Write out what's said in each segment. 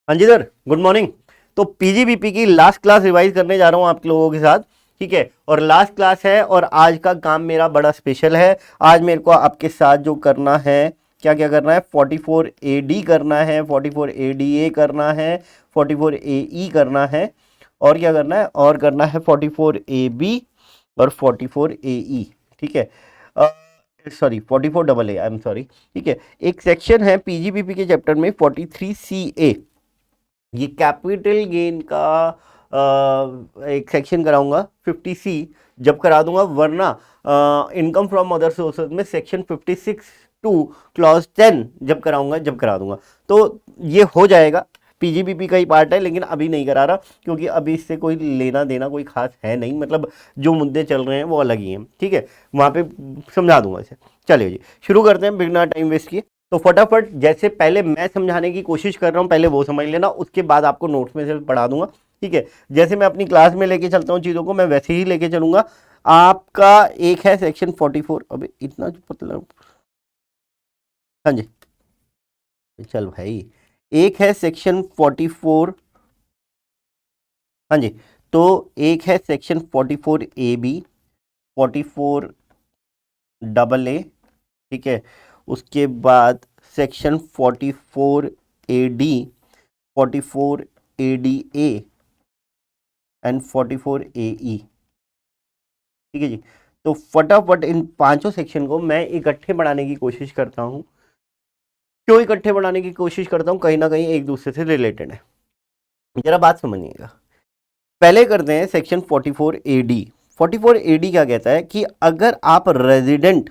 हाँ जी sir, good morning. तो PGBP की लास्ट क्लास रिवाइज करने जा रहा हूँ आप लोगों के साथ, ठीक है। और लास्ट क्लास है और आज का काम मेरा बड़ा स्पेशल है। आज मेरे को आपके साथ जो करना है, क्या क्या करना है, 44 AD करना है, 44 ADA करना है, 44 AE करना है, और क्या करना है, और करना है 44 AB और 44 AE, ठीक है। Sorry 44 AA, I am sorry, ठीक है। एक सेक्शन है पीजीबीपी के चैप्टर में 43 CA, ये कैपिटल गेन का एक सेक्शन कराऊंगा 50C जब करा दूंगा, वरना इनकम फ्रॉम अदर सोर्सेज में सेक्शन 56 टू क्लॉज 10 जब कराऊंगा, जब करा दूंगा। तो ये हो जाएगा, पीजीबीपी का ही पार्ट है, लेकिन अभी नहीं करा रहा क्योंकि अभी इससे कोई लेना देना कोई खास है नहीं, मतलब जो मुद्दे चल रहे हैं वो अलग ही हैं, ठीक है। वहाँ पे समझा दूंगा इसे। चलिए जी, शुरू करते हैं बिना टाइम वेस्ट किए। तो फटाफट, जैसे पहले मैं समझाने की कोशिश कर रहा हूँ पहले वो समझ लेना, उसके बाद आपको नोट्स में से पढ़ा दूंगा, ठीक है। जैसे मैं अपनी क्लास में लेके चलता हूँ चीज़ों को, मैं वैसे ही लेके चलूंगा। आपका एक है सेक्शन 44, अबे इतना पतला, हाँ जी, चल भाई, एक है सेक्शन 44, हाँ जी। तो एक है सेक्शन 44 AB, 44 AA, ठीक है। उसके बाद section 44 AD, 44 ADA and 44 AE, ठीक है जी। तो फटाफट इन पांचों सेक्शन को मैं इकट्ठे बढ़ाने की कोशिश करता हूं। क्यों इकट्ठे बढ़ाने की कोशिश करता हूं? कहीं ना कहीं एक दूसरे से रिलेटेड है, जरा बात समझिएगा। पहले करते हैं सेक्शन 44 AD। 44 AD क्या कहता है कि अगर आप रेजिडेंट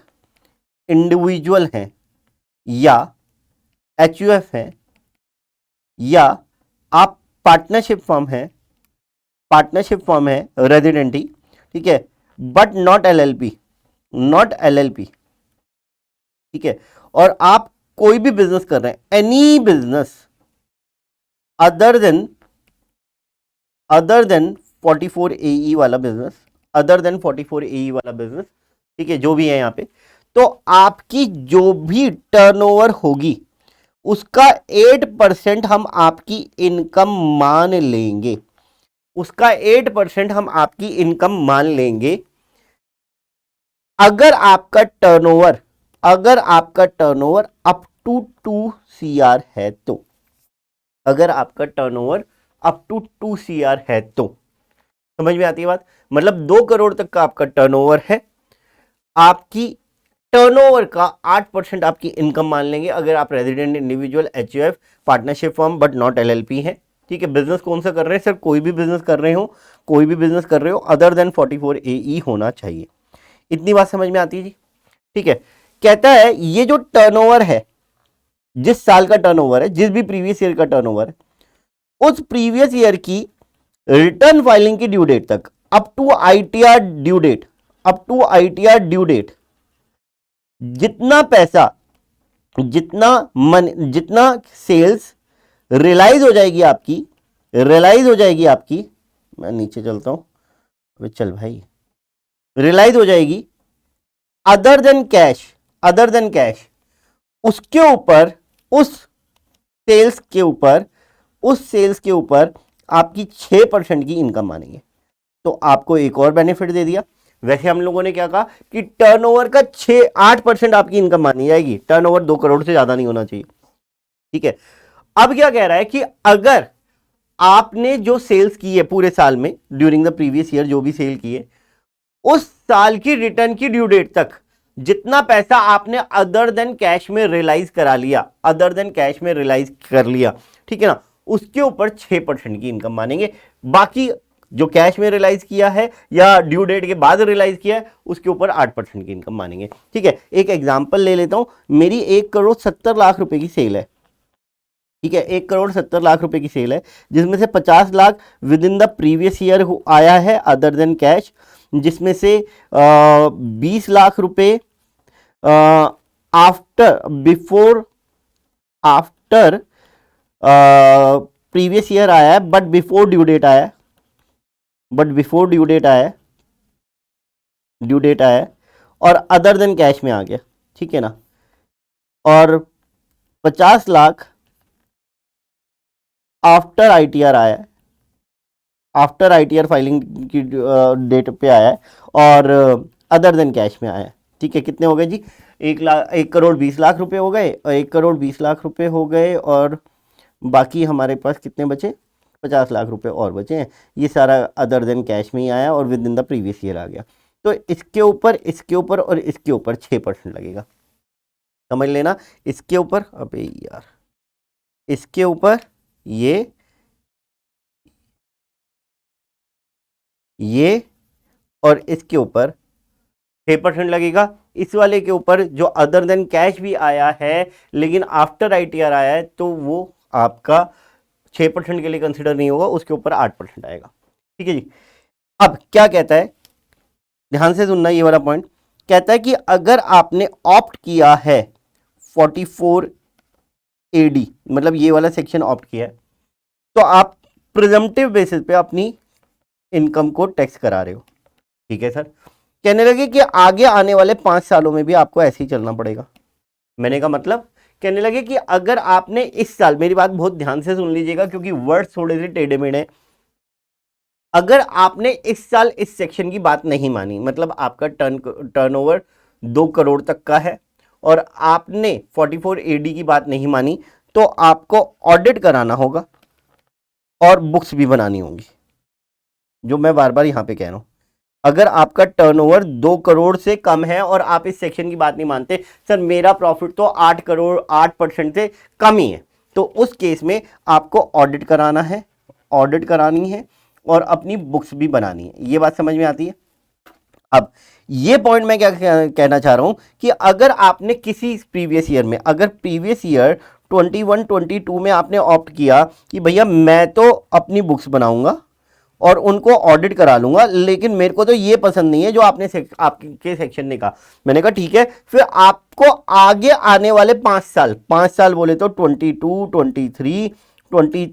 इंडिविजुअल हैं या HUF हैं या आप पार्टनरशिप फॉर्म है रेजिडेंट ही, ठीक है, but not LLP, not LLP, ठीक है। और आप कोई भी बिजनेस कर रहे हैं, any business other than 44 AE वाला बिजनेस, अदर देन 44 AE वाला बिजनेस, ठीक है, जो भी है यहाँ पे, तो आपकी जो भी टर्नओवर होगी उसका 8% हम आपकी इनकम मान लेंगे, उसका 8% हम आपकी इनकम मान लेंगे। अगर आपका टर्नओवर अप टू 2 CR है तो, अगर आपका टर्नओवर अप टू 2 CR है तो, समझ में आती है बात? मतलब 2 करोड़ तक का आपका टर्नओवर है, आपकी टर्नओवर का 8% आपकी इनकम मान लेंगे अगर आप resident individual HUF partnership firm but not LLP है, ठीक है। बिजनेस कौन सा कर रहे हैं सर? कोई भी बिजनेस कर रहे हो, कोई भी बिजनेस कर रहे हो, अदर देन 44 AE होना चाहिए। इतनी बात समझ में आती है जी, ठीक है। कहता है ये जो टर्नओवर है, जिस साल का टर्नओवर है, जिस भी प्रीवियस ईयर का टर्नओवर है, उस प्रीवियस ईयर की रिटर्न फाइलिंग की ड्यू डेट तक, up to ITR due date, up to ITR due date, जितना पैसा, जितना सेल्स रियलाइज हो जाएगी आपकी, मैं नीचे चलता हूं, अबे चल भाई, रियलाइज हो जाएगी अदर देन कैश, उसके ऊपर, उस सेल्स के ऊपर आपकी 6% की इनकम मानेंगे। तो आपको एक और बेनिफिट दे दिया। वैसे हम लोगों ने क्या कहा कि टर्नओवर का 8% आपकी इनकम मानी जाएगी, टर्नओवर 2 करोड़ से ज्यादा नहीं होना चाहिए, ठीक है। अब क्या कह रहा है कि अगर आपने जो सेल्स की है पूरे साल में, ड्यूरिंग द प्रीवियस ईयर जो भी सेल किए, उस साल की रिटर्न की ड्यू डेट तक जितना पैसा आपने अदर देन कैश में रियलाइज करा लिया, अदर देन कैश में रियलाइज कर लिया, ठीक है ना, उसके ऊपर 6% की इनकम मानेंगे। बाकी जो कैश में रियलाइज किया है या ड्यू डेट के बाद रियलाइज किया है उसके ऊपर 8% की इनकम मानेंगे, ठीक है। एक एग्जांपल ले लेता हूं, मेरी 1,70,00,000 रुपए की सेल है, ठीक है, 1,70,00,000 रुपए की सेल है, जिसमें से 50 lakh with in the previous year आया है अदर देन कैश, जिसमें से 20 लाख रुपए आफ्टर आफ्टर प्रीवियस ईयर आया है, बट बिफोर ड्यू डेट आया है, और अदर देन कैश में आ गया, ठीक है ना। और 50 लाख आफ्टर आईटीआर आया है, आफ्टर आईटीआर फाइलिंग की डेट पे आया है, और अदर देन कैश में आया है। ठीक है, कितने हो गए जी? 1,20,00,000 रुपए हो गए, और 1,20,00,000 रुपए हो गए, और बाकी हमारे पास कितने बचे? 50,00,000 रुपए और बचे हैं। ये सारा अदर देन कैश में ही आया और within the previous year आ गया। तो इसके ऊपर, इसके ऊपर और इसके ऊपर 6% लगेगा, समझ लेना। इसके ऊपर, अबे यार, इसके ऊपर ये और इसके ऊपर 6% लगेगा। इस वाले के ऊपर जो अदर देन कैश भी आया है लेकिन आफ्टर आईटीआर आया है, तो वो आपका 6% के लिए कंसिडर नहीं होगा, उसके ऊपर 8% आएगा। ठीक है जी। अब क्या कहता है, ध्यान से सुनना ये वाला पॉइंट। कहता है कि अगर आपने ऑप्ट किया है 44 AD, मतलब ये वाला सेक्शन ऑप्ट किया है, तो आप प्रिजम्पटिव बेसिस पे अपनी इनकम को टैक्स करा रहे हो। ठीक है सर। कहने लगे कि आगे आने वाले 5 सालों में भी आपको ऐसे ही चलना पड़ेगा। मैंने कहा मतलब? कहने लगे कि अगर आपने इस साल, मेरी बात बहुत ध्यान से सुन लीजिएगा क्योंकि वर्ड्स थोड़े से टेढ़े मेढ़े, अगर आपने इस साल इस सेक्शन की बात नहीं मानी, मतलब आपका टर्नओवर 2 करोड़ तक का है और आपने 44 AD की बात नहीं मानी, तो आपको ऑडिट कराना होगा और बुक्स भी बनानी होंगी, जो मैं बार बार यहां पे कह रहा हूं। अगर आपका टर्नओवर 2 करोड़ से कम है और आप इस सेक्शन की बात नहीं मानते, सर मेरा प्रॉफिट तो 8 करोड़ 8% से कम ही है, तो उस केस में आपको ऑडिट कराना है, ऑडिट करानी है और अपनी बुक्स भी बनानी है। ये बात समझ में आती है? अब ये पॉइंट मैं क्या कहना चाह रहा हूं कि अगर आपने किसी प्रीवियस ईयर में, अगर प्रीवियस ईयर 21-22 में आपने ऑप्ट किया कि भैया मैं तो अपनी बुक्स बनाऊंगा और उनको ऑडिट करा लूंगा, लेकिन मेरे को तो ये पसंद नहीं है जो आपने आपके सेक्शन ने कहा, मैंने कहा ठीक है, फिर आपको आगे आने वाले 5 साल बोले तो 22, 23, 24,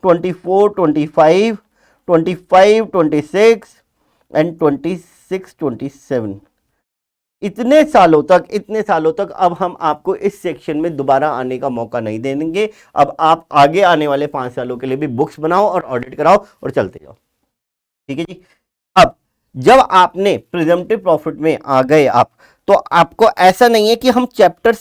25, 26 एंड 26, 27, इतने सालों तक अब हम आपको इस सेक्शन में दोबारा आने का मौका नहीं देंगे। अब आप आगे आने वाले 5 सालों के लिए भी बुक्स बनाओ और ऑडिट कराओ और चलते जाओ। ठीक है जी। अब जब आपने प्रिजम्पटिव प्रॉफिट में आ गए आप, तो आपको ऐसा नहीं है कि हम चैप्टर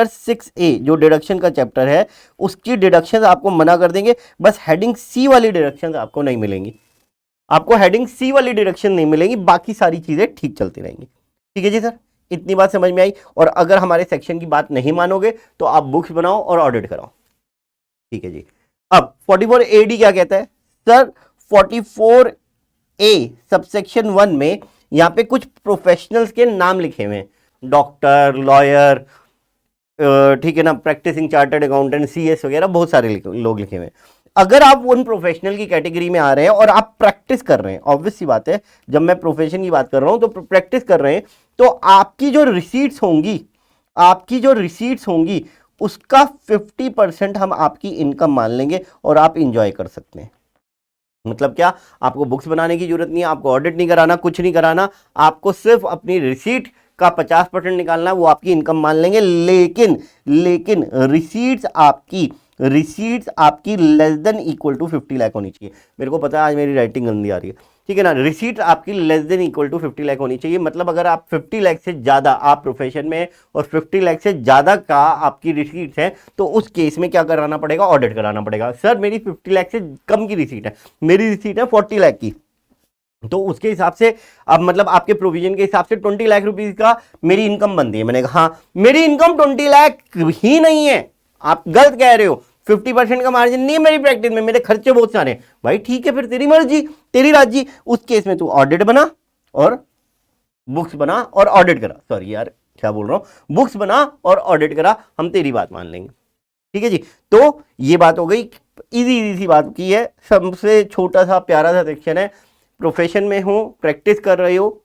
6A जो डिडक्शन का चैप्टर है उसकी डिडक्शन आपको मना कर देंगे, बस हेडिंग C वाली डिडक्शन आपको नहीं मिलेंगी। आपको हेडिंग C वाली डिडक्शन नहीं मिलेगी, बाकी सारी चीजें ठीक चलती रहेंगी। ठीक है जी सर, इतनी बात समझ में आई? और अगर हमारे सेक्शन की बात नहीं मानोगे तो आप बुक्स बनाओ और ऑडिट कराओ। ठीक है जी। अब 44 AD क्या कहता है? सर 44 A सबसेक्शन 1 में यहां पे कुछ प्रोफेशनल्स के नाम लिखे हुए हैं, डॉक्टर, लॉयर, ठीक है ना, प्रैक्टिसिंग चार्टर्ड अकाउंटेंट, CS वगैरह बहुत सारे लोग लिखे हुए हैं। अगर आप उन प्रोफेशनल की कैटेगरी में आ रहे हैं और आप प्रैक्टिस कर रहे हैं, ऑब्वियस सी बात है, जब मैं प्रोफेशन की बात कर रहा हूं तो प्रैक्टिस कर रहे हैं, तो आपकी जो रिसीट्स होंगी उसका 50% हम आपकी इनकम मान लेंगे और आप इंजॉय कर सकते हैं। मतलब क्या? आपको बुक्स बनाने की जरूरत नहीं है, आपको ऑडिट नहीं कराना, कुछ नहीं कराना, आपको सिर्फ अपनी रिसीट का 50% निकालना है, वो आपकी इनकम मान लेंगे। लेकिन रिसीट्स आपकी less than equal to 50 lakh होनी चाहिए। मेरे को पता है आज मेरी राइटिंग गंदी आ रही है, ठीक है ना। रिसीट आपकी less than equal to 50 lakh होनी चाहिए। मतलब अगर आप 50 लाख से ज्यादा आप प्रोफेशन में और 50 लाख से ज्यादा का आपकी रिसीट्स है, तो उस केस में क्या कराना पड़ेगा? ऑडिट कराना पड़ेगा। सर मेरी 50 लाख से कम की रिसीट है, मेरी रिसीट है 40 लाख की, तो उसके हिसाब से अब मतलब आपके प्रोविजन के हिसाब से 20 लाख रुपीस का मेरी इनकम बनती है। मैंने कहा हाँ, मेरी इनकम 20 लाख ही नहीं है, आप गलत कह रहे हो, 50% का मार्जिन नहीं है मेरी प्रैक्टिस में, मेरे खर्चे बहुत सारे हैं। भाई ठीक है, फिर तेरी मर्जी, तेरी राजी। उस केस में तू ऑडिट बना और बुक्स बना और ऑडिट करा, सॉरी यार क्या बोल रहा हूं, बुक्स बना और ऑडिट करा, हम तेरी बात मान लेंगे। ठीक है जी। तो ये बात हो गई, इजी सी बात की है, सबसे छोटा सा प्यारा सा सेक्शन है। प्रोफेशन में हो, प्रैक्टिस कर रहे हो,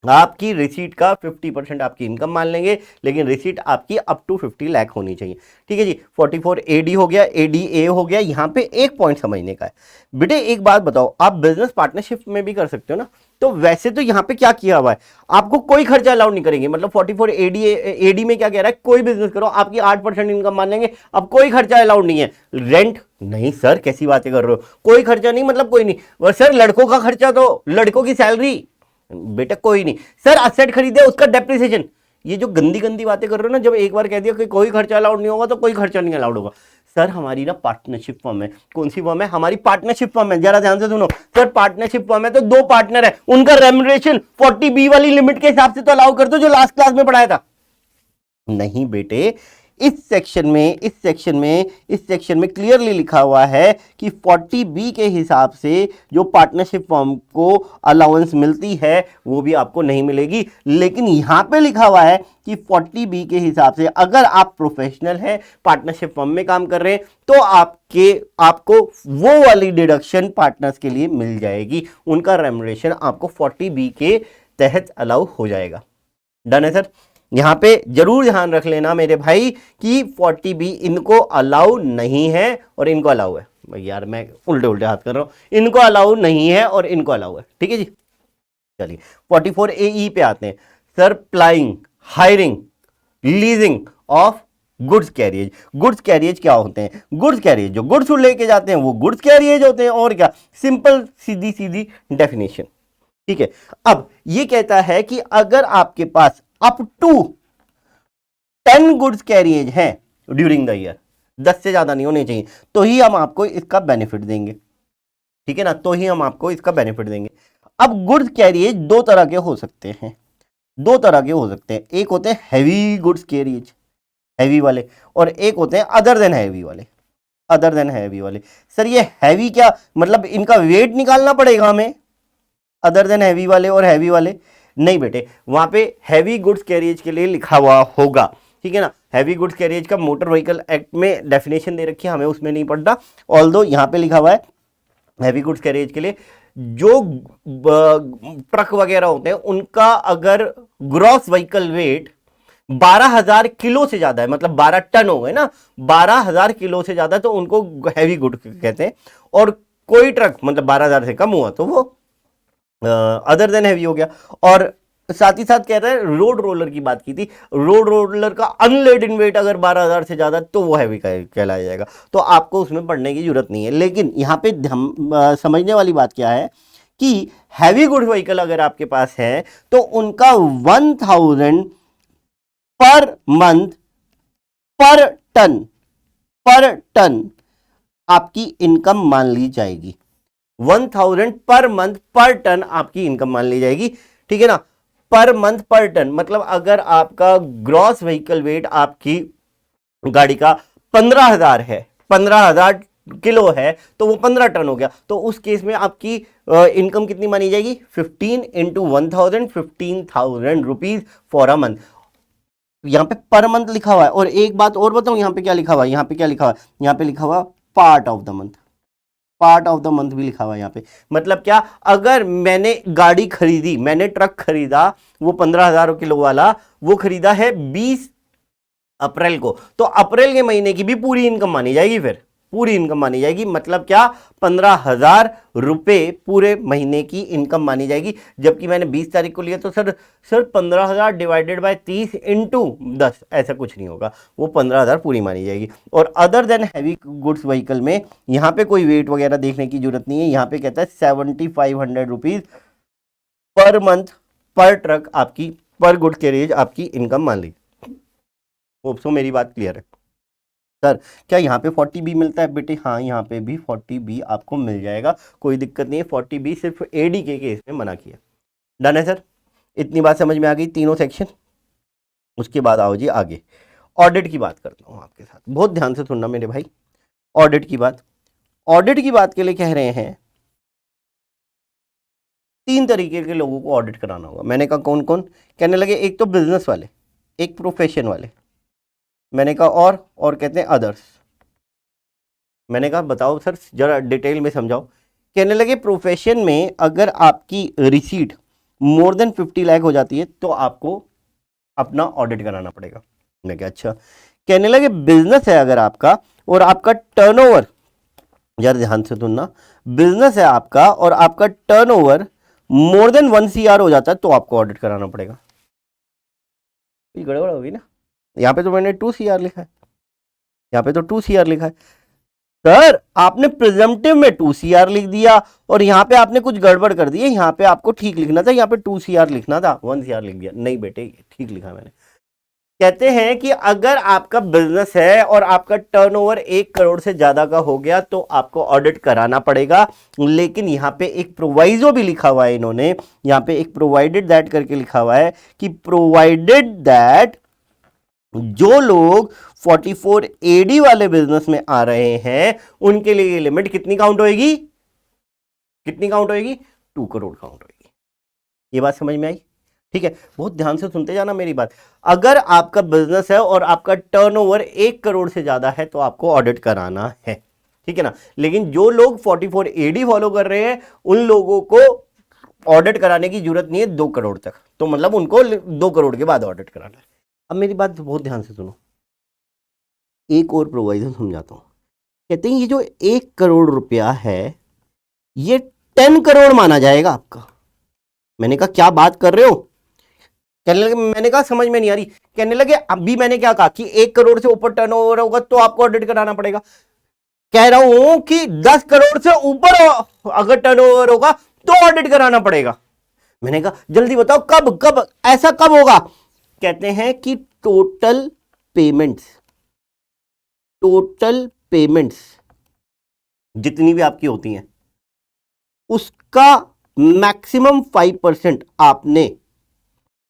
आपकी रिसीट का 50% आपकी इनकम मान लेंगे, लेकिन रिसीट आपकी अप टू 50 लाख होनी चाहिए। ठीक है जी। 44 AD हो गया, ADA हो गया। यहां पे एक पॉइंट समझने का है बेटे, एक बात बताओ, आप बिजनेस पार्टनरशिप में भी कर सकते हो ना। तो वैसे तो यहाँ पे क्या किया हुआ है, आपको कोई खर्चा अलाउड नहीं करेंगे, मतलब 44 एडी में क्या कह रहा है, कोई बिजनेस करो आपकी 8% इनकम मान लेंगे, अब कोई खर्चा अलाउड नहीं है। रेंट नहीं सर, कैसी बातें कर रहे हो, कोई खर्चा नहीं, मतलब कोई नहीं। और सर लड़कों का खर्चा, तो लड़कों की सैलरी बेटा कोई नहीं। सर असेट खरीदे उसका डेप्रिसिएशन, ये जो गंदी गंदी बातें कर रहे हो ना, जब एक बार कह दिया कि कोई खर्चा अलाउड नहीं होगा तो कोई खर्चा नहीं अलाउड होगा। सर हमारी ना पार्टनरशिप फर्म है। कौन सी फर्म है? हमारी पार्टनरशिप फर्म है। जरा ध्यान से सुनो सर, पार्टनरशिप फर्म है तो 2 पार्टनर है, उनका रेम्युनरेशन 40B वाली लिमिट के हिसाब से तो अलाउ कर दो जो लास्ट क्लास में पढ़ाया था। नहीं बेटे, इस सेक्शन में क्लियरली लिखा हुआ है कि 40B के हिसाब से जो पार्टनरशिप फर्म को अलाउंस मिलती है वो भी आपको नहीं मिलेगी। लेकिन यहां पे लिखा हुआ है कि 40B के हिसाब से अगर आप प्रोफेशनल हैं, पार्टनरशिप फर्म में काम कर रहे हैं, तो आपको वो वाली डिडक्शन पार्टनर्स के लिए मिल जाएगी, उनका रेम्युनरेशन आपको 40B के तहत अलाउ हो जाएगा। डन है सर? यहां पे जरूर ध्यान रख लेना मेरे भाई कि 40B इनको अलाउ नहीं है और इनको अलाउ है। यार मैं उल्टे उल्टे हाथ कर रहा हूं, इनको अलाउ नहीं है और इनको अलाउ है, ठीक है जी। चलिए 44AE पे आते हैं sir, plying, hiring, leasing of goods carriage. Goods carriage क्या होते हैं? गुड्स कैरियज जो गुड्स लेके जाते हैं वो गुड्स कैरियज होते हैं, और क्या, सिंपल सीधी सीधी डेफिनेशन, ठीक है। अब ये कहता है कि अगर आपके पास अप टू 10 गुड्स कैरियज हैं ड्यूरिंग द ईयर, 10 से ज्यादा नहीं होने चाहिए, तो ही हम आपको इसका बेनिफिट देंगे, ठीक है ना, तो ही हम आपको इसका बेनिफिट देंगे। अब गुड्स कैरियज 2 तरह के हो सकते हैं, 2 तरह के हो सकते हैं। एक होते हैं हैवी गुड्स कैरियज, हैवी वाले, और एक होते हैं अदर देन हैवी वाले, अदर देन हैवी वाले। सर ये हैवी क्या मतलब, इनका वेट निकालना पड़ेगा हमें, अदर देन हैवी वाले और हैवी वाले? नहीं बेटे, वहां पे हैवी गुड्स कैरियज के लिए लिखा हुआ होगा, ठीक है ना। हैवी गुड्स कैरियज का मोटर व्हीकल एक्ट में डेफिनेशन दे रखी है, हमें उसमें नहीं पढ़ना। ऑल्दो यहां पे लिखा हुआ है हैवी गुड्स कैरियज के लिए जो ट्रक वगैरह होते हैं उनका अगर ग्रॉस व्हीकल वेट 12,000 किलो से ज्यादा है, मतलब 12 टन हो गए ना, 12,000 किलो से ज्यादा, तो उनको हैवी गुड कहते हैं। और कोई ट्रक मतलब 12,000 से कम हुआ तो वो अदर देन हैवी हो गया। और साथ ही साथ कह रहा है, रोड रोलर की बात की थी, रोड रोलर का अनलेडन वेट अगर 12,000 से ज्यादा तो वो हैवी कहलाया जाएगा, तो आपको उसमें पढ़ने की जरूरत नहीं है। लेकिन यहाँ पे समझने वाली बात क्या है कि हैवी गुड्स व्हीकल अगर आपके पास है तो उनका 1,000 पर मंथ पर टन आपकी इनकम मान ली जाएगी। 1,000 पर मंथ पर टन आपकी इनकम मान ली जाएगी, ठीक है ना। पर मंथ पर टन मतलब अगर आपका ग्रॉस व्हीकल वेट आपकी गाड़ी का 15,000 है, 15,000 किलो है, तो वो 15 टन हो गया, तो उस केस में आपकी इनकम कितनी मानी जाएगी? 15 into 1,000, 15,000 rupees for a month. यहां पे पर मंथ लिखा हुआ है। और एक बात और बताऊं, यहां पे क्या लिखा हुआ है, यहां पे क्या लिखा हुआ है, यहां पे लिखा हुआ part of the month, part of the month भी लिखा हुआ है यहाँ पे। मतलब क्या, अगर मैंने गाड़ी खरीदी, मैंने ट्रक खरीदा, वो 15,000 किलो वाला, वो खरीदा है 20 अप्रैल को, तो अप्रैल के महीने की भी पूरी इनकम मानी जाएगी, फिर पूरी इनकम मानी जाएगी। मतलब क्या, 15,000 रुपए पूरे महीने की इनकम मानी जाएगी। जबकि मैंने 20 तारीख को लिया तो सर 15,000 डिवाइडेड बाय 30 इंटू 10, ऐसा कुछ नहीं होगा, वो 15,000 पूरी मानी जाएगी। और other than heavy goods vehicle में यहाँ पे कोई वेट वगैरह देखने की जरूरत नहीं है। यहाँ पे कहता है 7,500 रुपीज पर मंथ पर ट्रक आपकी, पर गुड कैरियज आपकी इनकम मान ली। होप सो मेरी बात क्लियर है। सर क्या यहाँ पे 40B मिलता है? बेटे हाँ, यहाँ पे भी 40B आपको मिल जाएगा, कोई दिक्कत नहीं है। 40B सिर्फ AD के केस में मना किया। डन है सर? इतनी बात समझ में आ गई, तीनों सेक्शन। उसके बाद आओ जी आगे, ऑडिट की बात करता हूँ आपके साथ, बहुत ध्यान से सुनना मेरे भाई। ऑडिट की बात, ऑडिट की बात के लिए कह रहे हैं 3 तरीके के लोगों को ऑडिट कराना होगा। मैंने कहा कौन कौन? कहने लगे एक तो बिजनेस वाले, एक प्रोफेशन वाले, मैंने कहा और कहते हैं अदर्स। मैंने कहा बताओ सर जरा डिटेल में समझाओ। कहने लगे प्रोफेशन में अगर आपकी रिसीट मोर देन 50 लाख हो जाती है तो आपको अपना ऑडिट कराना पड़ेगा। मैंने कहा अच्छा। कहने लगे बिजनेस है अगर आपका और आपका टर्नओवर, जरा ध्यान से सुनना, बिजनेस है आपका और आपका टर्नओवर मोर देन 1 CR हो जाता है तो आपको ऑडिट कराना पड़ेगा। ये गड़बड़ होगी ना, यहाँ पे तो मैंने 2 CR लिखा है, यहाँ पे तो 2 CR लिखा है। सर आपने प्रिजम्पटिव में 2 CR लिख दिया और यहाँ पे आपने कुछ गड़बड़ कर दी है, यहाँ पे आपको ठीक लिखना था, यहाँ पे 2 CR लिखना था, 1 CR लिख दिया। नहीं बेटे ठीक लिखा मैंने। कहते हैं कि अगर आपका बिजनेस है और आपका टर्नओवर 1 करोड़ से ज्यादा का हो गया तो आपको ऑडिट कराना पड़ेगा। लेकिन यहाँ पे एक प्रोवाइजो भी लिखा हुआ है इन्होंने, यहाँ पे एक प्रोवाइडेड दैट करके लिखा हुआ है कि प्रोवाइडेड दैट जो लोग 44 AD वाले बिजनेस में आ रहे हैं उनके लिए ये लिमिट कितनी काउंट होएगी, कितनी काउंट होएगी, 2 करोड़ काउंट होएगी। ये बात समझ में आई? ठीक है, बहुत ध्यान से सुनते जाना मेरी बात। अगर आपका बिजनेस है और आपका टर्नओवर 1 करोड़ से ज्यादा है तो आपको ऑडिट कराना है, ठीक है ना। लेकिन जो लोग 44 AD फॉलो कर रहे हैं उन लोगों को ऑडिट कराने की जरूरत नहीं है 2 करोड़ तक, तो मतलब उनको 2 करोड़ के बाद ऑडिट कराना है। अब मेरी बात बहुत ध्यान से सुनो, एक और प्रोवाइजन समझाता हूं। कहते हैं ये जो 1 करोड़ रुपया है ये 10 करोड़ माना जाएगा आपका। मैंने कहा क्या बात कर रहे हो? कहने लगे, मैंने कहा समझ में नहीं आ रही। कहने लगे अभी मैंने क्या कहा कि 1 करोड़ से ऊपर टर्नओवर होगा तो आपको ऑडिट कराना पड़ेगा। कह रहा हूं कि 10 करोड़ से ऊपर अगर टर्नओवर होगा तो ऑडिट कराना पड़ेगा। मैंने कहा जल्दी बताओ कब कब ऐसा कब होगा? कहते हैं कि टोटल पेमेंट्स जितनी भी आपकी होती हैं उसका मैक्सिमम 5% आपने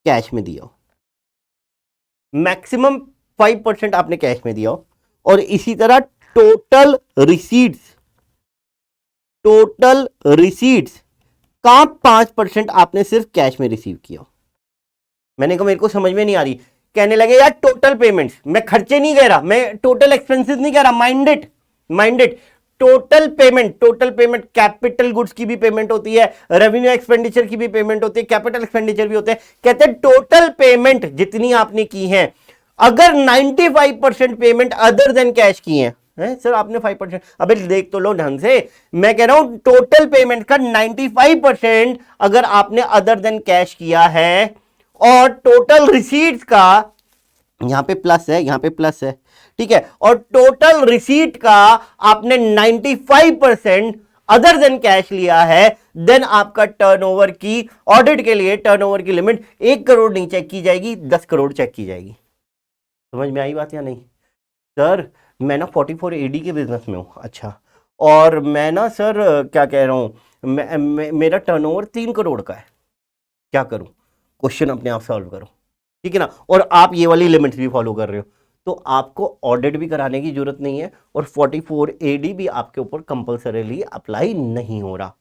कैश में दिया हो, मैक्सिमम 5% आपने कैश में दिया हो। और इसी तरह टोटल रिसीट्स का 5% आपने सिर्फ कैश में रिसीव किया हो। मैंने कहा मेरे को समझ में नहीं आ रही। कहने लगे यार टोटल पेमेंट्स, मैं खर्चे नहीं कह रहा, मैं टोटल एक्सपेंसेस नहीं कह रहा, minded total payment capital goods की भी पेमेंट होती है, रेवेन्यू एक्सपेंडिचर की भी पेमेंट होती है, कैपिटल एक्सपेंडिचर भी होते हैं। कहते हैं टोटल पेमेंट जितनी आपने की है अगर 95% पेमेंट अदर देन कैश की है, सर आपने 5%, अबे देख तो लो ढंग से, मैं कह रहा हूं टोटल पेमेंट का 95% अगर आपने अदर देन कैश किया है और टोटल रिसीट्स का, यहां पे प्लस है, ठीक है, और टोटल रिसीट का आपने 95% अदर देन कैश लिया है, देन आपका टर्नओवर की ऑडिट के लिए टर्नओवर की लिमिट 1 करोड़ नहीं चेक की जाएगी, 10 करोड़ चेक की जाएगी। समझ में आई बात या नहीं? सर मैं ना 44 AD के बिजनेस में हूं, अच्छा, और मैं ना सर क्या कह रहा हूं, मेरा टर्नओवर 3 करोड़ का है, क्या करूं? क्वेश्चन अपने आप सॉल्व करो, ठीक है ना। और आप ये वाली लिमिट्स भी फॉलो कर रहे हो तो आपको ऑडिट भी कराने की जरूरत नहीं है और 44 AD भी आपके ऊपर कंपल्सरीली अप्लाई नहीं हो रहा,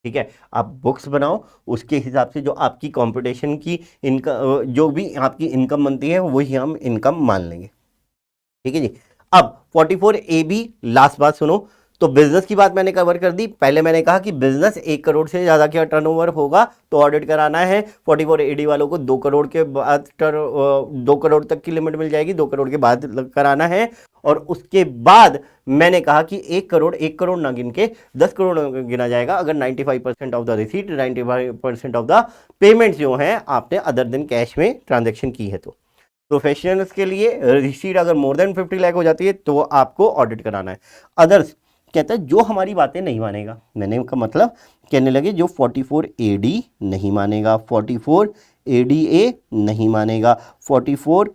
ठीक है। आप बुक्स बनाओ, उसके हिसाब से जो आपकी कंपटीशन की इनकम, जो भी आपकी इनकम बनती है वही हम इनकम मान लेंगे, ठीक है जी। अब 44 AB लास्ट बात सुनो। तो बिजनेस की बात मैंने कवर कर दी। पहले मैंने कहा कि बिजनेस 1 करोड़ से ज्यादा का टर्नओवर होगा तो ऑडिट कराना है। 44 AD वालों को 2 करोड़ के बाद 2 करोड़ तक की लिमिट मिल जाएगी, 2 करोड़ के बाद कराना है। और उसके बाद मैंने कहा कि 1 करोड़ ना गिन के 10 करोड़ गिना जाएगा अगर 95% of the receipt, 95% of the payment जो है आपने अदर देन कैश में ट्रांजेक्शन की है। तो प्रोफेशनल्स के लिए रिसीट अगर मोर देन 50 लाख हो जाती है तो आपको ऑडिट कराना है। अदर्स कहता है जो हमारी बातें नहीं मानेगा, मैंने का मतलब कहने लगे जो 44 AD नहीं मानेगा, 44 ADA नहीं मानेगा, 44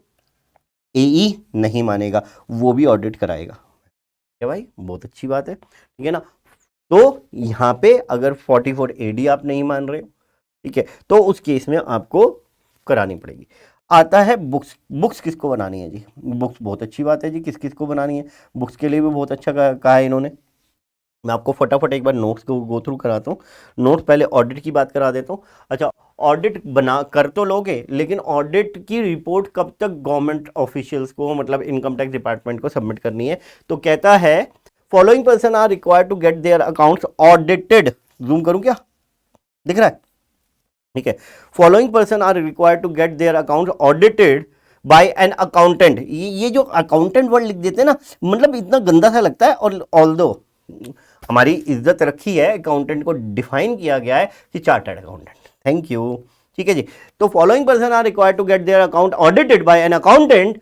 AE नहीं मानेगा, वो भी ऑडिट कराएगा। क्या भाई बहुत अच्छी बात है, ठीक है ना। तो यहाँ पे अगर 44 AD आप नहीं मान रहे, ठीक है, तो उस केस में आपको करानी पड़ेगी। आता है बुक्स किसको बनानी है जी? बुक्स बहुत अच्छी बात है जी, किस किस को बनानी है? बुक्स के लिए भी बहुत अच्छा कहा है इन्होंने। मैं आपको फटाफट एक बार नोट्स को गो थ्रू कराता हूँ। नोट्स पहले ऑडिट की बात करा देता हूँ। अच्छा, ऑडिट बना कर तो लोगे, लेकिन ऑडिट की रिपोर्ट कब तक गवर्नमेंट ऑफिशियल्स को, मतलब इनकम टैक्स डिपार्टमेंट को सबमिट करनी है? तो कहता है following person are required to get their accounts audited. Zoom करूं क्या? दिख रहा है? ठीक है, following person are required to get their accounts audited by an accountant. ये जो अकाउंटेंट वर्ड लिख देते हैं ना, मतलब इतना गंदा सा लगता है। और ऑल्दो हमारी इज्जत रखी है, अकाउंटेंट को डिफाइन किया गया है कि चार्टर्ड अकाउंटेंट। Thank you. ठीक है जी। तो following person are required to get their account audited by an accountant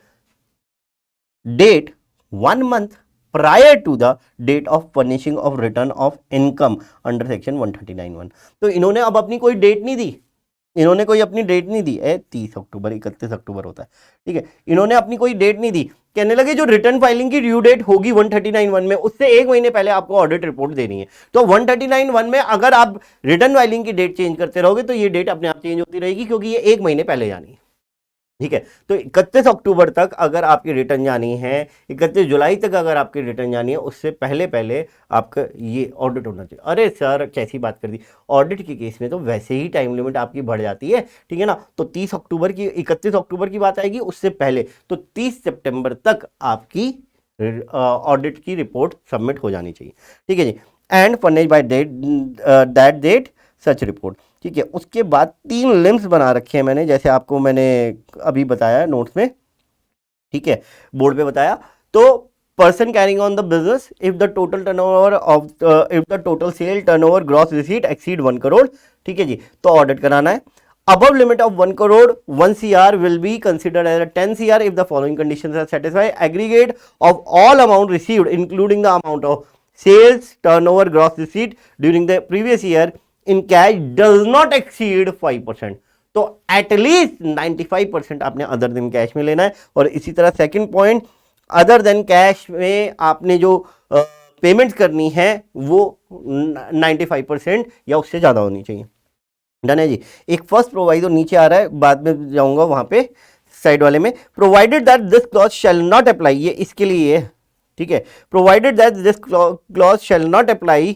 date 1 month prior to the date of furnishing of return of income under section 139(1). तो इन्होंने अब अपनी कोई डेट नहीं दी, इन्होंने कोई अपनी डेट नहीं दी, 30 अक्टूबर 31 अक्टूबर होता है, ठीक है, इन्होंने अपनी कोई डेट नहीं दी। कहने लगे जो रिटर्न फाइलिंग की ड्यू डेट होगी 139(1) में, उससे 1 महीने पहले आपको ऑडिट रिपोर्ट देनी है। तो 139(1) में अगर आप रिटर्न फाइलिंग की डेट चेंज करते रहोगे तो ये डेट अपने आप चेंज होती रहेगी, क्योंकि ये 1 महीने पहले जानी है। ठीक है, तो 31 अक्टूबर तक अगर आपकी रिटर्न जानी है, 31 जुलाई तक अगर आपकी रिटर्न जानी है, उससे पहले पहले आपका ये ऑडिट होना चाहिए। अरे सर कैसी बात कर दी, ऑडिट के केस में तो वैसे ही टाइम लिमिट आपकी बढ़ जाती है, ठीक है ना। तो 30 अक्टूबर की 31 अक्टूबर की बात आएगी, उससे पहले तो 30 सितंबर तक आपकी ऑडिट की रिपोर्ट सबमिट हो जानी चाहिए। ठीक है जी। And furnish by that date such report. ठीक है, उसके बाद 3 लिम्स बना रखे हैं मैंने, जैसे आपको मैंने अभी बताया नोट्स में, ठीक है, बोर्ड पे बताया। तो person carrying on the business if the total turnover of if the total sale turnover gross receipt exceed 1 crore. ठीक है जी, तो ऑडिट कराना है। Above limit of 1 crore, 1 CR will be considered as a 10 CR if the following conditions are satisfied. Aggregate of all amount received, including the amount of sales, turnover, gross receipt during the previous year in cash does not exceed 5%. तो at least 95% आपने other than cash में लेना है। और इसी तरह second point, other than cash में आपने जो पेमेंट करनी है वो 95% या उससे ज़्यादा होनी चाहिए। डन है जी। एक फर्स्ट प्रोवाइडर नीचे आ रहा है, बाद में जाऊंगा वहां पे साइड वाले में। Provided that this clause shall not apply, ये इसके लिए है, ठीक है। Provided that this clause shall not apply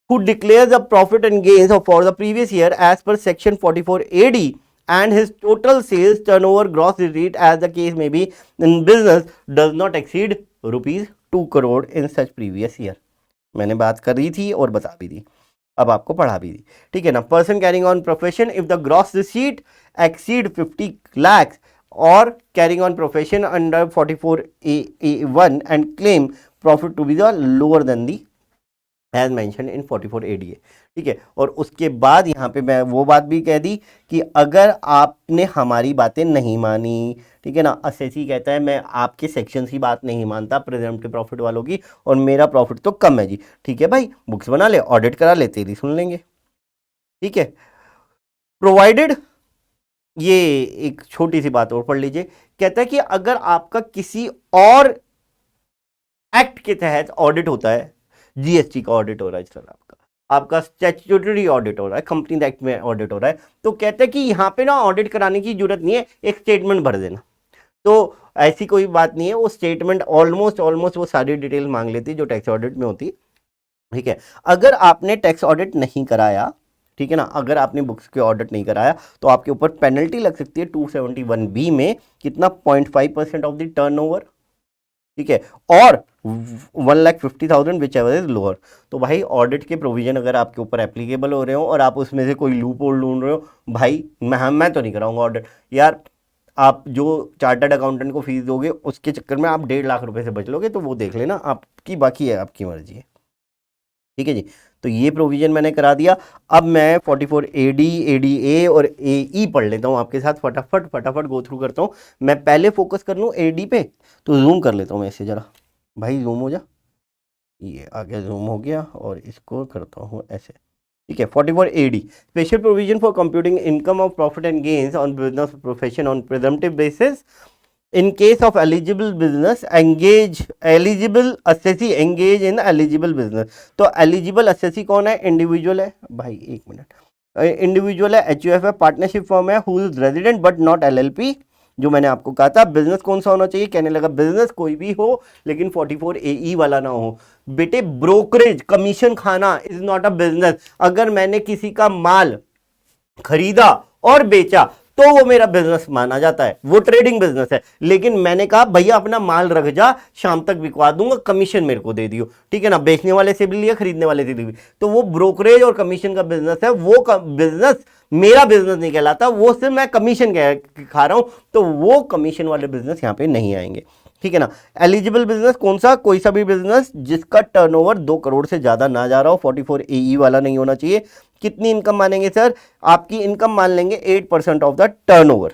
who declares the profit and gains for the previous year as per section 44 AD and his total sales, turnover, gross receipt as the case may be in business does not exceed rupees 2 crore in such previous year। मैंने बात कर रही थी और बता भी दी, अब आपको पढ़ा भी दी, ठीक है ना। Person carrying on profession if the gross receipt exceed 50 lakhs और carrying on profession under 44A1 and claim profit to be the lower than the as mention in 44 ADA। ठीक है, और उसके बाद यहाँ पे मैं वो बात भी कह दी कि अगर आपने हमारी बातें नहीं मानी, ठीक है ना, असेसी कहता है मैं आपके सेक्शन की बात नहीं मानता प्रेजेंटिव प्रॉफिट वालों की, और मेरा प्रॉफिट तो कम है जी, ठीक है भाई, बुक्स बना ले, ऑडिट करा ले, तेरी सुन लेंगे। ठीक है, प्रोवाइडेड, ये एक छोटी सी बात और पढ़ लीजिए, कहता है कि अगर आपका किसी और एक्ट के तहत ऑडिट होता है, जीएसटी का ऑडिट हो रहा है सर, आपका स्टैट्यूटरी ऑडिट हो रहा है, कंपनी एक्ट में ऑडिट हो रहा है, तो कहते हैं कि यहाँ पे ना ऑडिट कराने की जरूरत नहीं है, एक स्टेटमेंट भर देना। तो ऐसी कोई बात नहीं है, वो स्टेटमेंट ऑलमोस्ट वो सारी डिटेल मांग लेती है जो टैक्स ऑडिट में होती। ठीक है, अगर आपने टैक्स ऑडिट नहीं कराया, ठीक है ना, अगर आपने बुक्स के ऑडिट नहीं कराया तो आपके ऊपर पेनल्टी लग सकती है 271B में, कितना 0.5% ऑफ द टर्नओवर। ठीक है, और 1,50,000 विच एवर इज लोअर। तो भाई ऑडिट के प्रोविजन अगर आपके ऊपर एप्लीकेबल हो रहे हो और आप उसमें से कोई लूप होल ढूंढ रहे हो, भाई मैं तो नहीं कराऊंगा ऑडिट यार। आप जो चार्टर्ड अकाउंटेंट को फीस दोगे उसके चक्कर में आप 1.5 लाख रुपए से बच लोगे, तो वो देख लेना, आपकी बाकी है, आपकी मर्जी है। ठीक है जी, तो ये प्रोविजन मैंने करा दिया। अब मैं 44 AD, ADA और AE पढ़ लेता हूँ आपके साथ, फटाफट गो थ्रू करता हूँ। मैं पहले फोकस कर लूँ AD पे, तो जूम कर लेता हूँ मैं इसे जरा, भाई जूम हो जा, ये आगे जूम हो गया, और इसको करता हूँ ऐसे। ठीक है, 44 AD, special provision for computing income of profit and gains on business profession on presumptive basis in case of eligible business eligible assessee engage in eligible business। तो eligible assessee कौन है? इंडिविजुअल है भाई, एक मिनट, इंडिविजुअल है, HUF है, partnership firm है, who is resident but not LLP, जो मैंने आपको कहा था। बिजनेस कौन सा होना चाहिए? कहने लगा बिजनेस कोई भी हो लेकिन 44 AE वाला ना हो। बेटे ब्रोकरेज कमीशन खाना इज नॉट अ बिजनेस। अगर मैंने किसी का माल खरीदा और बेचा तो वो मेरा बिजनेस माना जाता है, वो ट्रेडिंग बिजनेस है। लेकिन मैंने कहा भैया अपना माल रख जा, शाम तक बिकवा दूंगा, कमीशन मेरे को दे दियो, ठीक है ना, बेचने वाले से भी लिया, खरीदने वाले से भी, तो वो ब्रोकरेज और कमीशन का बिजनेस है। वो बिजनेस मेरा बिजनेस नहीं कहलाता, वो सिर्फ मैं कमीशन खा रहा हूं, तो वो कमीशन वाले बिजनेस यहाँ पे नहीं आएंगे। ठीक है ना। एलिजिबल बिजनेस कौन सा, कोई सा भी बिजनेस जिसका टर्नओवर 2 करोड़ से ज्यादा ना जा रहा हो, 44 AE वाला नहीं होना चाहिए। कितनी इनकम मानेंगे सर, आपकी इनकम मान लेंगे 8% of the turnover,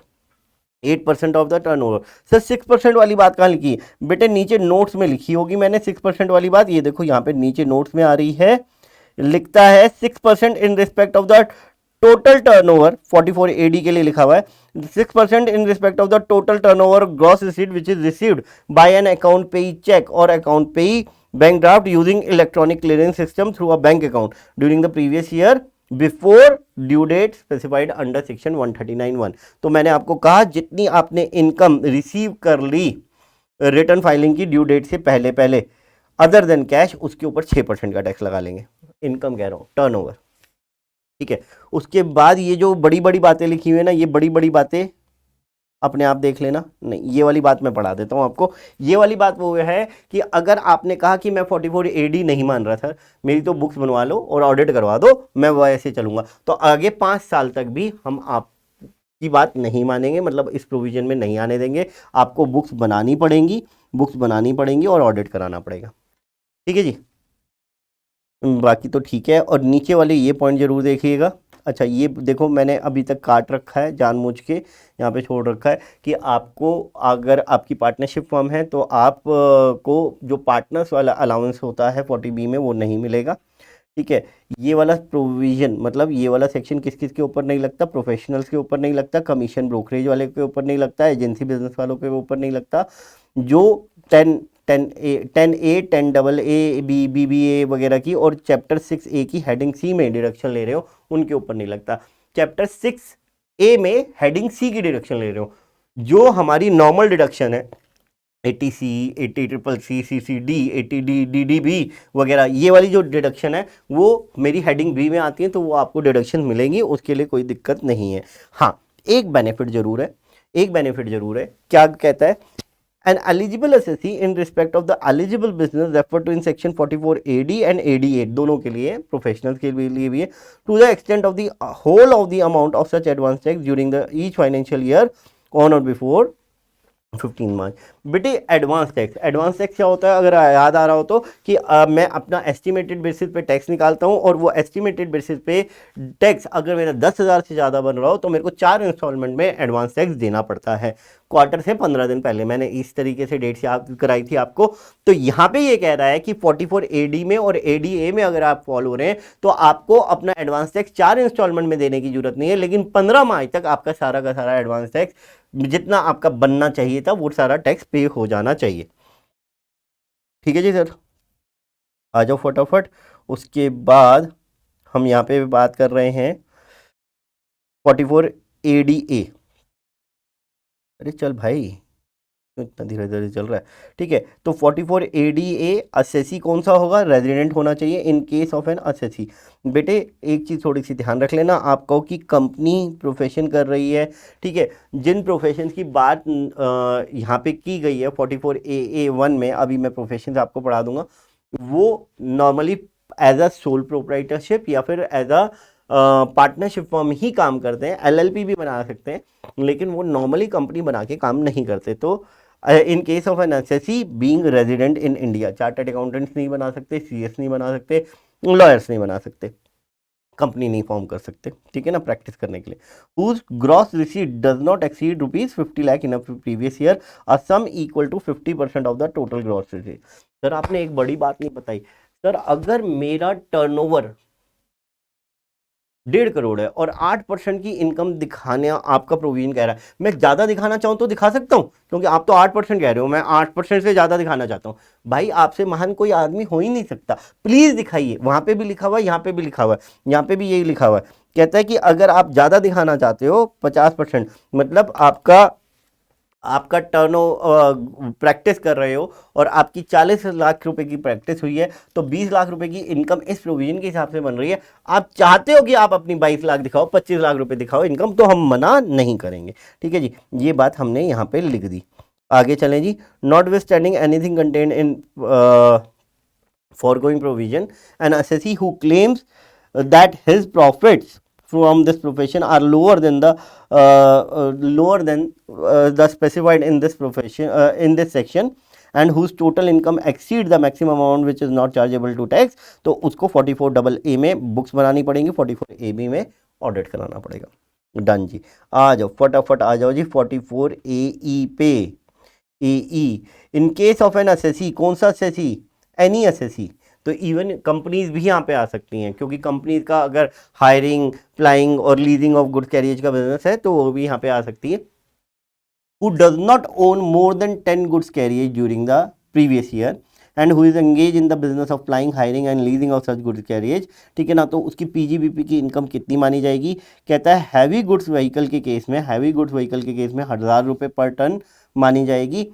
8% of the turnover. Sir 6% वाली बात कहाँ लिखी है बेटे, नीचे नोट्स में लिखी होगी मैंने 6% वाली बात, ये देखो यहाँ पे नीचे नोट्स में आ रही है, लिखता है 6% in respect of the total turnover, 44 AD के लिए लिखा हुआ है, 6% in respect of the total turnover gross receipt which is received by an account payee cheque और account payee bank draft using electronic clearing system through a bank account during the previous year before due date specified under section 139(1). तो मैंने आपको कहा जितनी आपने income receive कर ली return filing की due date से पहले पहले अदर देन कैश, उसके ऊपर 6% का टैक्स लगा लेंगे। इनकम कह रहा हूं, टर्नओवर, ठीक है। उसके बाद ये जो बड़ी बड़ी बातें लिखी हुई है ना, ये बड़ी बड़ी बातें अपने आप देख लेना, नहीं ये वाली बात मैं पढ़ा देता हूं आपको। ये वाली बात वो है कि अगर आपने कहा कि मैं 44 AD नहीं मान रहा था, मेरी तो बुक्स बनवा लो और ऑडिट करवा दो, मैं वो ऐसे चलूंगा, तो आगे 5 साल तक भी हम आपकी बात नहीं मानेंगे, मतलब इस प्रोविजन में नहीं आने देंगे। आपको बुक्स बनानी पड़ेंगी, बुक्स बनानी पड़ेंगी और ऑडिट कराना पड़ेगा, ठीक है जी। बाकी तो ठीक है। और नीचे वाले ये पॉइंट जरूर देखिएगा। अच्छा ये देखो, मैंने अभी तक काट रखा है जानबूझ के, यहाँ पे छोड़ रखा है कि आपको अगर आपकी पार्टनरशिप फर्म है तो आप को जो पार्टनर्स वाला अलाउंस होता है 40B में वो नहीं मिलेगा, ठीक है। ये वाला प्रोविजन मतलब ये वाला सेक्शन किस किस के ऊपर नहीं लगता, प्रोफेशनल्स के ऊपर नहीं लगता, कमीशन ब्रोकरेज वाले के ऊपर नहीं लगता, एजेंसी बिजनेस वालों के ऊपर नहीं लगता, जो 10A 10AA B BBA वगैरह की और चैप्टर 6A की हेडिंग C में डिडक्शन ले रहे हो उनके ऊपर नहीं लगता। चैप्टर 6A में हेडिंग C की डिडक्शन ले रहे हो, जो हमारी नॉर्मल डिडक्शन है 80C 80CCC CCD 80D DDB वगैरह, ये वाली जो डिडक्शन है वो मेरी हेडिंग B में आती है, तो वो आपको डिडक्शन मिलेंगी, उसके लिए कोई दिक्कत नहीं है। हाँ एक बेनिफिट जरूर है, एक बेनिफिट जरूर है, क्या कहता है, an eligible assessee in respect of the eligible business referred to in section 44 AD and AD8 दोनों के लिए, प्रोफेशनल्स के लिए भी है, to the extent of the whole of the amount of such advance tax during the each financial year on or before 15 मार्च। बेटे advance tax क्या होता है, अगर याद आ रहा हो तो कि मैं अपना एस्टिमेटेड बेसिस पे टैक्स निकालता हूं और वो एस्टिमेटेड बेसिस पे टैक्स अगर मेरा 10,000 से ज़्यादा बन रहा हो तो मेरे को 4 इंस्टॉलमेंट में एडवांस टैक्स देना पड़ता है, क्वार्टर से 15 दिन पहले। मैंने इस तरीके से डेट याद कराई थी आपको। तो यहाँ पे ये कह रहा है कि 44 AD में और ADA में अगर आप फॉलो हो रहे हैं तो आपको अपना एडवांस टैक्स 4 इंस्टॉलमेंट में देने की जरूरत नहीं है, लेकिन 15 मार्च तक आपका सारा का सारा एडवांस टैक्स जितना आपका बनना चाहिए था वो सारा टैक्स पे हो जाना चाहिए, ठीक है जी सर। आ जाओ फटाफट। उसके बाद हम यहाँ पे बात कर रहे हैं 44 ADA। अरे चल भाई इतना धीरे धीरे चल रहा है, ठीक है। तो 44 ADA असेसी कौन सा होगा, रेजिडेंट होना चाहिए इन केस ऑफ एन असेसी। बेटे एक चीज़ थोड़ी सी ध्यान रख लेना, आप कहो कि कंपनी प्रोफेशन कर रही है, ठीक है, जिन प्रोफेशन की बात यहाँ पे की गई है 44 AA1 में, अभी मैं प्रोफेशन आपको पढ़ा दूंगा, वो normally as a sole proprietorship या फिर एज अ पार्टनरशिप फॉर्म ही काम करते हैं, LLP भी बना सकते हैं, लेकिन वो नॉर्मली कंपनी बना के काम नहीं करते। तो in case of an SSC being resident in India, chartered accountants नहीं बना सकते, CS नहीं बना सकते, लॉयर्स नहीं बना सकते, कंपनी नहीं फॉर्म कर सकते, ठीक है ना, प्रैक्टिस करने के लिए। Whose gross receipt does not exceed ₹50 lakh in a previous year, a sum equal to 50% of the total gross receipt. Sir आपने एक बड़ी बात नहीं बताई, सर अगर मेरा टर्नओवर 1.5 करोड़ है और 8% की इनकम दिखाने आपका प्रोविजन कह रहा है, मैं ज्यादा दिखाना चाहूं तो दिखा सकता हूं, क्योंकि आप तो 8% कह रहे हो, मैं 8% से ज्यादा दिखाना चाहता हूं। भाई आपसे महान कोई आदमी हो ही नहीं सकता, प्लीज दिखाइए। वहां पे भी लिखा हुआ है, यहाँ पे भी लिखा हुआ है, यहाँ पे भी यही लिखा हुआ है, कहता है कि अगर आप ज्यादा दिखाना चाहते हो 50%, मतलब आपका प्रैक्टिस कर रहे हो और आपकी 40 लाख रुपए की प्रैक्टिस हुई है, तो 20 लाख रुपए की इनकम इस प्रोविजन के हिसाब से बन रही है। आप चाहते हो कि आप अपनी 22 लाख दिखाओ, 25 लाख रुपए दिखाओ इनकम, तो हम मना नहीं करेंगे, ठीक है जी। ये बात हमने यहाँ पे लिख दी। आगे चलें जी। Notwithstanding anything contained in foregoing provision, an assessee who claims that his profits from this profession are lower than the specified in this profession in this section and whose total income exceeds the maximum amount which is not chargeable to tax, तो उसको 44AA में books बनानी पड़ेंगी, 44AB में audit कराना पड़ेगा। Done जी, आ जाओ फटाफट आ जाओ जी 44AE पे। AE in case of N assessee, कौन सा असेसी? Any assessee. तो इवन कंपनीज भी यहाँ पे आ सकती हैं, क्योंकि कंपनीज का अगर हायरिंग, फ्लाइंग और लीजिंग ऑफ गुड्स कैरियज का बिजनेस है तो वो भी यहाँ पे आ सकती है। Who does not own more than 10 goods carriage during the previous year and who is engaged in the business of flying, hiring and leasing of such goods carriage, ठीक है ना। तो उसकी पीजीबीपी की इनकम कितनी मानी जाएगी? कहता है हैवी गुड्स व्हीकल के केस में, हैवी गुड्स व्हीकल के केस में 1000 रुपये पर टन मानी जाएगी।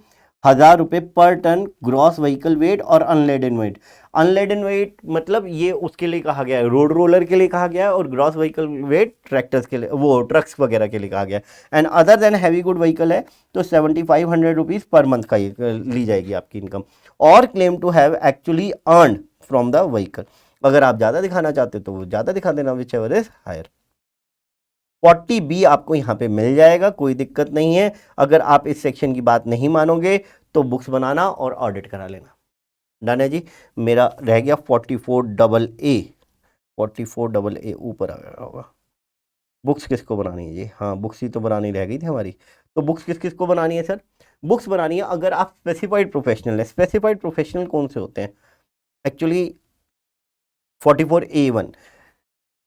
1000 रुपये पर टन ग्रॉस व्हीकल वेट और अनलेडन वेट। अनलेडन वेट मतलब ये उसके लिए कहा गया है, रोड रोलर के लिए कहा गया है, और ग्रॉस व्हीकल वेट ट्रैक्टर्स के लिए, वो ट्रक्स वगैरह के लिए कहा गया है। And other than heavy good vehicle है तो 7500 रुपीज़ पर मंथ का ली जाएगी आपकी इनकम। और claim to have actually earned from the vehicle, अगर आप ज़्यादा दिखाना चाहते तो वो ज़्यादा दिखा देना, which ever is higher. 40B आपको यहाँ पे मिल जाएगा, कोई दिक्कत नहीं है। अगर आप इस सेक्शन की बात नहीं मानोगे तो बुक्स बनाना और ऑडिट करा लेना। डन है जी। मेरा रह गया 44AA। 44AA ऊपर आ गया होगा। बुक्स किसको बनानी है जी? हाँ, बुक्स ही तो बनानी रह गई थी हमारी। तो बुक्स किस किस को बनानी है सर? बुक्स बनानी है अगर आप स्पेसिफाइड प्रोफेशनल है। स्पेसिफाइड प्रोफेशनल कौन से होते हैं? एक्चुअली 44A1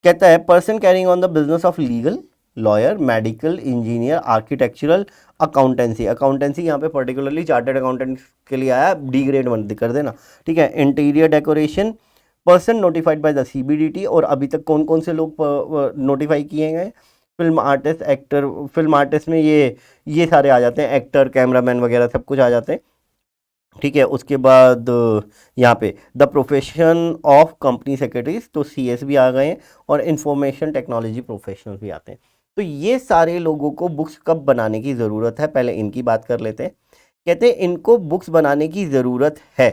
कहता है person carrying on the business of legal, lawyer, medical, engineer, architectural, accountancy. Accountancy यहाँ पे पर्टिकुलरली चार्टर्ड अकाउंटेंट के लिए आया, डी ग्रेड 1 कर देना, ठीक है। Interior decoration, person notified by the CBDT, और अभी तक कौन कौन से लोग नोटिफाई किए गए? Film artist, actor. Film artist में ये सारे आ जाते हैं, एक्टर, कैमरामैन वगैरह सब कुछ आ जाते हैं, ठीक है। उसके बाद यहाँ पे the profession of company secretaries, तो CS भी आ गए हैं, और इंफॉर्मेशन टेक्नोलॉजी प्रोफेशनल भी आते हैं। तो ये सारे लोगों को बुक्स कब बनाने की ज़रूरत है, पहले इनकी बात कर लेते हैं। कहते हैं इनको बुक्स बनाने की ज़रूरत है।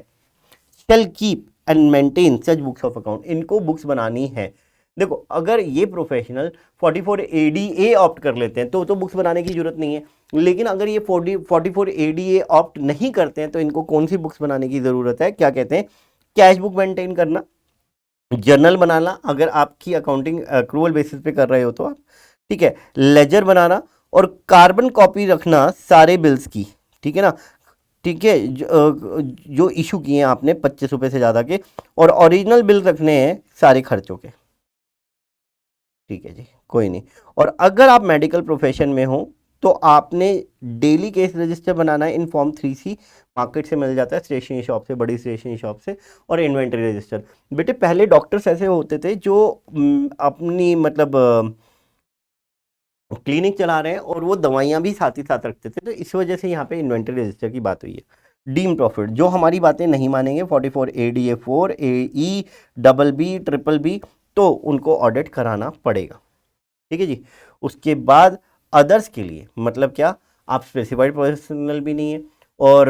Shall keep and maintain such books of account, इनको बुक्स बनानी है। देखो अगर ये प्रोफेशनल 44ADA ऑप्ट कर लेते हैं तो बुक्स बनाने की जरूरत नहीं है, लेकिन अगर ये 44ADA ऑप्ट नहीं करते हैं तो इनको कौन सी बुक्स बनाने की ज़रूरत है? क्या कहते हैं? कैश बुक मेंटेन करना, जर्नल बनाना, अगर आपकी अकाउंटिंग एक्रूवल बेसिस पे कर रहे हो तो आप, ठीक है, लेजर बनाना, और कार्बन कॉपी रखना सारे बिल्स की, ठीक है ना, ठीक है, जो इशू किए हैं आपने 25 रुपये से ज़्यादा के, और ओरिजिनल बिल रखने हैं सारे खर्चों के, ठीक है जी, कोई नहीं। और अगर आप मेडिकल प्रोफेशन में हो तो आपने डेली केस रजिस्टर बनाना है इन फॉर्म 3C, मार्केट से मिल जाता है, स्टेशनरी शॉप से, बड़ी स्टेशनरी शॉप से, और इन्वेंटरी रजिस्टर। बेटे पहले डॉक्टर्स ऐसे होते थे जो अपनी मतलब क्लिनिक चला रहे हैं और वो दवाइयाँ भी साथ ही साथ रखते थे, तो इस वजह से यहाँ पे इन्वेंटरी रजिस्टर की बात हुई है। डीम प्रॉफिट, जो हमारी बातें नहीं मानेंगे 44ADA4, AE, BB, BBB, तो उनको ऑडिट कराना पड़ेगा, ठीक है जी। उसके बाद अदर्स के लिए मतलब क्या, आप स्पेसिफाइड पर्सनल भी नहीं है और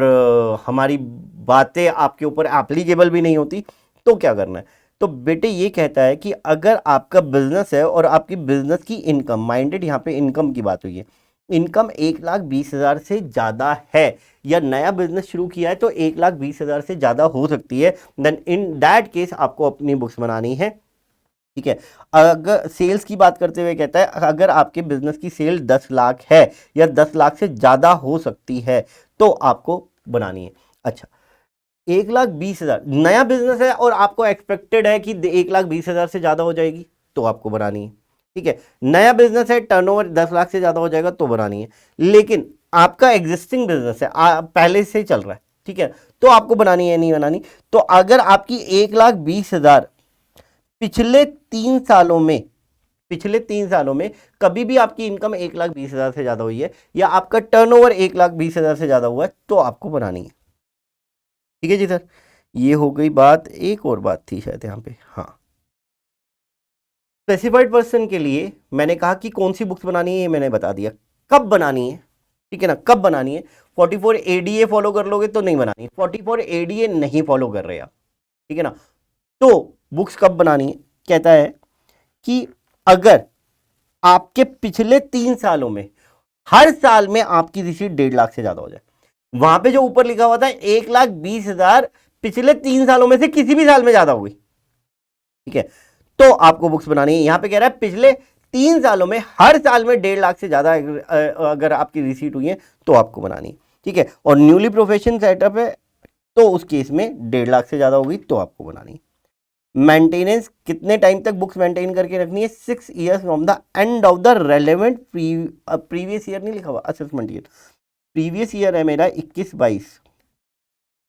हमारी बातें आपके ऊपर एप्लीकेबल भी नहीं होती, तो क्या करना है? तो बेटे ये कहता है कि अगर आपका बिजनेस है और आपकी बिजनेस की इनकम, माइंडेड यहाँ पे इनकम की बात हुई है, इनकम 1,20,000 से ज़्यादा है या नया बिजनेस शुरू किया है तो 1,20,000 से ज़्यादा हो सकती है, देन इन दैट केस आपको अपनी बुक्स बनानी है, ठीक है। अगर सेल्स की बात करते हुए कहता है अगर आपके बिजनेस की सेल 10 लाख है या 10 लाख से ज़्यादा हो सकती है तो आपको बनानी है। अच्छा, 1,20,000 नया बिजनेस है और आपको एक्सपेक्टेड है कि 1,20,000 से ज़्यादा हो जाएगी तो आपको बनानी है, ठीक है। नया बिजनेस है, टर्नओवर 10 लाख से ज़्यादा हो जाएगा तो बनानी है, लेकिन आपका एग्जिस्टिंग बिजनेस है, पहले से चल रहा है, ठीक है, तो आपको बनानी है नहीं बनानी। तो अगर आपकी 1,20,000 पिछले 3 सालों में कभी भी आपकी इनकम 1,20,000 से ज़्यादा हुई है या आपका टर्नओवर 1,20,000 से ज़्यादा हुआ है तो आपको बनानी है, ठीक है जी सर। ये हो गई बात। एक और बात थी शायद यहाँ पे, हाँ, स्पेसिफाइड पर्सन के लिए मैंने कहा कि कौन सी बुक्स बनानी है ये मैंने बता दिया, कब बनानी है, ठीक है ना, कब बनानी है। 44ADA फॉलो कर लोगे तो नहीं बनानी, 44ADA नहीं फॉलो कर रहे आप, ठीक है ना, तो बुक्स कब बनानी है? कहता है कि अगर आपके पिछले 3 सालों में हर साल में आपकी रिसीट 1.5 लाख से ज्यादा हो जाए। वहां पे जो ऊपर लिखा हुआ था 1,20,000 पिछले 3 सालों में से किसी भी साल में ज्यादा होगी, ठीक है, तो आपको बुक्स बनानी है। यहां पे कह रहा है पिछले 3 सालों में हर साल में 1.5 लाख से ज्यादा अगर आपकी रिसीट हुई है तो आपको बनानी है, ठीक है। और न्यूली प्रोफेशन सेटअप है तो उस केस में 1.5 लाख से ज्यादा होगी तो आपको बनानी है। मेंटेनेंस कितने टाइम तक बुक्स मेंटेन करके रखनी है? 6 years from the end of the relevant previous year नहीं लिखा हुआ, असेसमेंट ईयर, प्रीवियस ईयर है मेरा 21-22,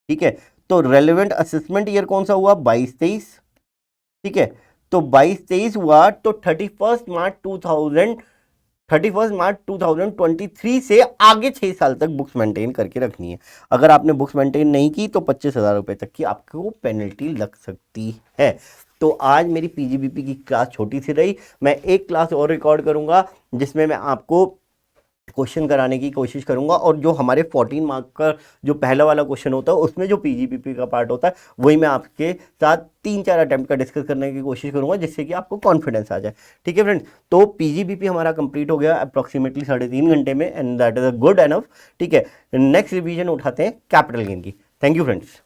ठीक है। तो रेलेवेंट असेसमेंट ईयर कौन सा हुआ? 22-23, ठीक है। तो 22-23 हुआ तो 31 मार्च 2023 से आगे 6 साल तक बुक्स मेंटेन करके रखनी है। अगर आपने बुक्स मेंटेन नहीं की तो 25,000 रुपए तक की आपको पेनल्टी लग सकती है। तो आज मेरी पीजीबीपी की क्लास छोटी सी रही, मैं एक क्लास और रिकॉर्ड करूंगा जिसमें मैं आपको क्वेश्चन कराने की कोशिश करूंगा, और जो हमारे 14 मार्क का जो पहला वाला क्वेश्चन होता है उसमें जो पीजीबीपी का पार्ट होता है वही मैं आपके साथ 3-4 अटेम्प्ट का डिस्कस करने की कोशिश करूंगा जिससे कि आपको कॉन्फिडेंस आ जाए, ठीक है फ्रेंड्स। तो पीजीबीपी हमारा कंप्लीट हो गया अप्रॉक्सीमेटली 3.5 घंटे में, and that is a good enough, ठीक है। नेक्स्ट रिवीजन उठाते हैं कैपिटल गेन की। Thank you friends.